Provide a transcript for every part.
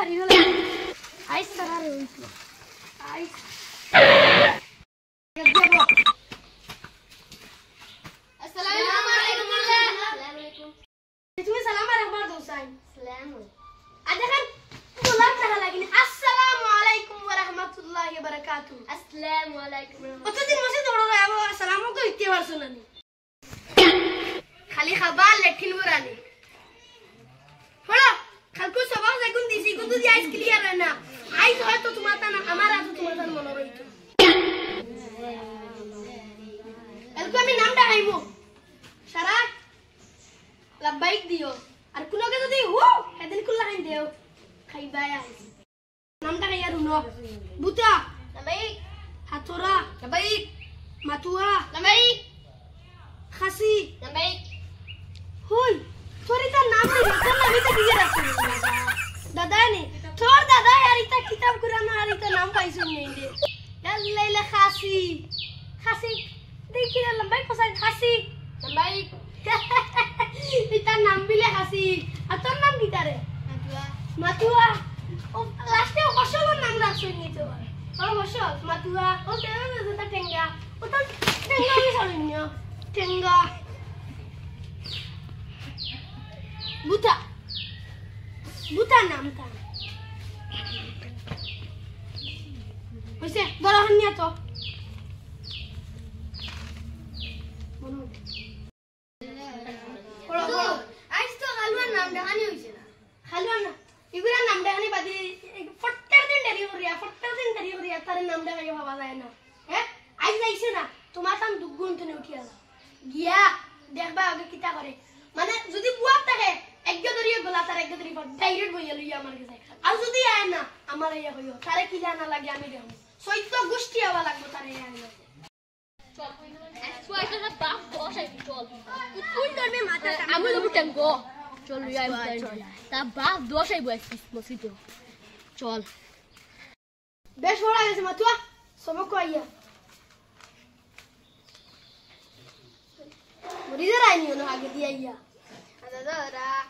পারি হলো আইস সারারে হইতো আইস আসসালামু আলাইকুম আসসালামু আলাইকুম তুমি সালাম আরেকবার দাও সাইন সালাম আ দেখেন গোলাপ টাকা লাগিনি আসসালামু আলাইকুম ওয়া রাহমাতুল্লাহি ওয়া বারাকাতুহু আসসালামু আলাইকুম কতদিন মসজিদ দৌড়ো যাবো সালামও তো ইতে পারছো না খালি খাবার লেঠিন বরানি হলো খালকু সবাই দেখুন দিছি কিন্তু দি আইস ক্লিয়ার না আইস হয়তো তোমার তা না আমার আছে তোমার তা মনে রইতো এলকো আমি নামটা খাইবো সারা লাবাইক দিও আর কোনকে যদি হো এদিন কুল্লা খাই দেও খাইবা আইস নামটা খাইয়া রুনো বুতা লাবাইক হাতরা লাবাইক মাতুয়া লাবাইক খাসি লাবাইক হই তোর এটা নাম নেই তোর নাম এটা দিয়ে রাখছিস দাদা নে তোর দাদা আর এটা কিতাব কুরআন আর এটা নাম পাইছো নেই রে লাইলা খাসি খাসি দেখি না লম্বাই কোসাই খাসি লম্বাই এটা নাম বিলে খাসি আর তোর নাম কি তারে মাতুয়া মাতুয়া ও লাস্টে অসলের নাম রাখছো নি তো ও অসল মাতুয়া ও তেরা টেঙ্গা ও তো টেঙ্গা নি সরিনিও টেঙ্গা বুতা বুতা নামটা হইছে বড় হনিয়া তো বড় বড় আইস তো খালুয়ার নাম দেখানি হইছে না খালুয়ার না ইগুরা নাম দেখানি বাদি প্রত্যেক দিন দেরি করিয়া তার নাম দেখাই ভাবা যায় না হ্যাঁ আইস যাইছে না তোমার কাম দুগুণ তুমি উঠিয়া যাও গিয়া দেখবা আগে কিটা করে মানে যদি বুয়া থাকে একগে ধরিয়ে গলা তার একগে ধরিয়ে ডাইরেক্ট বইয়া লইয়া আমার কাছে আর যদি আয় না আমার ইয়া হইও তারে কিলা না লাগে আমি দেব সৈত্য গোষ্ঠী আবা লাগবো তারে আয় না চল এক্সপোয়াইটার বাপ বস আই চল কোন ধর্মে মাথা আমি লোক টেঙ্গো চল লইয়া তা বাপ দোষ আইবো মসজিদে চল বেশ বড় গেছে মাতুয়া সবক আইয়া মরিদার আইনিও না আগে দিয়া ইয়া Zara,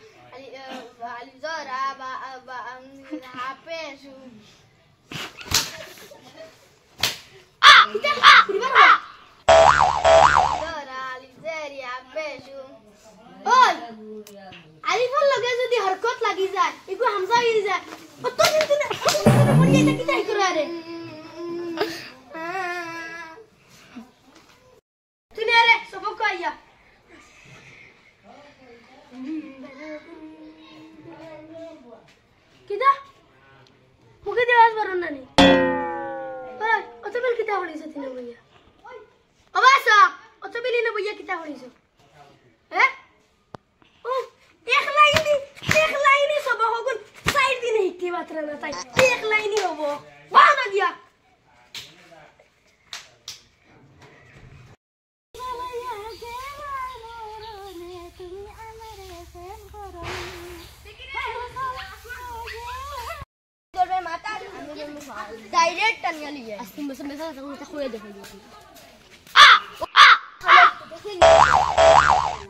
Ali Zara, Hapesu. Kita kuribara. Zara, Ali Zari, Hapesu. Oi, Alifan lage jodi harkat lagi jay, ego Hamza hi jay. Oto din tune pori eta kita hi kora re. Tune are sabak ko aiya. किदा मुके देवास बरना नहीं ओय ओतबेल किता होली से तिने भैया अबासा ओतबेली ने भैया किता होली से हैं ओ एक लाइन सब होगुन साइड दिन हिट्टी मात्र ना ताई एक लाइन ही होबो वाह ना दिया डायरेक्ट टनिया लिए अस्ति में समझा था खोया देखो आ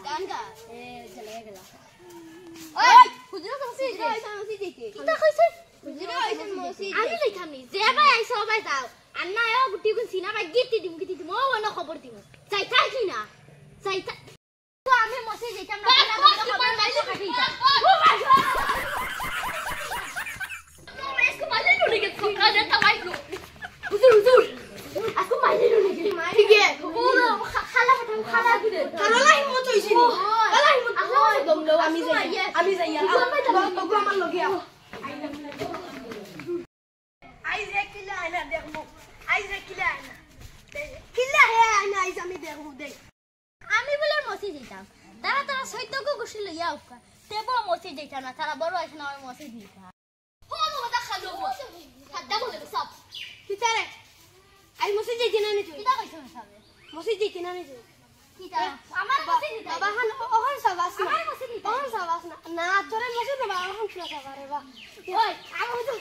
गान का ए चले गया ओए खुजरा मसीद ऐसा मसीद देखी किता कैसे खुजरा ऐसा मसीद আমি দেখামনি যে ভাই আইছো ভাই যাও আন্না এ গুটি কোন সিনা ভাই গিটি দিম ও ওনা খবর দিম যাই থাকি না যাই তো আমি মসজিদ যেতাম না খবর নাই তো কাটিটা ও ভাই Uzur. Aku mainin dulu lagi. ठीक है. वो खाला lah himut तो इसी नहीं. खाला himut. Aku dom lo ami zaya. Aku amal lo gया. Aiza kila ana देखो. Aiza kila ana. Kila है ana aiza मी देखो दे. আমি বলে মসজিদ যেতাম তারা সৈত্যকে গোসল লইয়া উকা তেবো মসজিদ যেতাম না তারা বড় আছে না আমি মসজিদ নিতা হলো ওটা খালো হাদা বলে সব কিতারে আই মসজিদ যেতে না নি তুই কিতা কইছ সাবে মসজিদ যেতে না নি তুই কিতা আমার মসজিদ নিতা বাবা হান ওহন সাবাস না আমার মসজিদ নিতা ওহন সাবাস না না তোরে মসজিদ বাবা ওহন সাবাস রে বা ওই আমি তো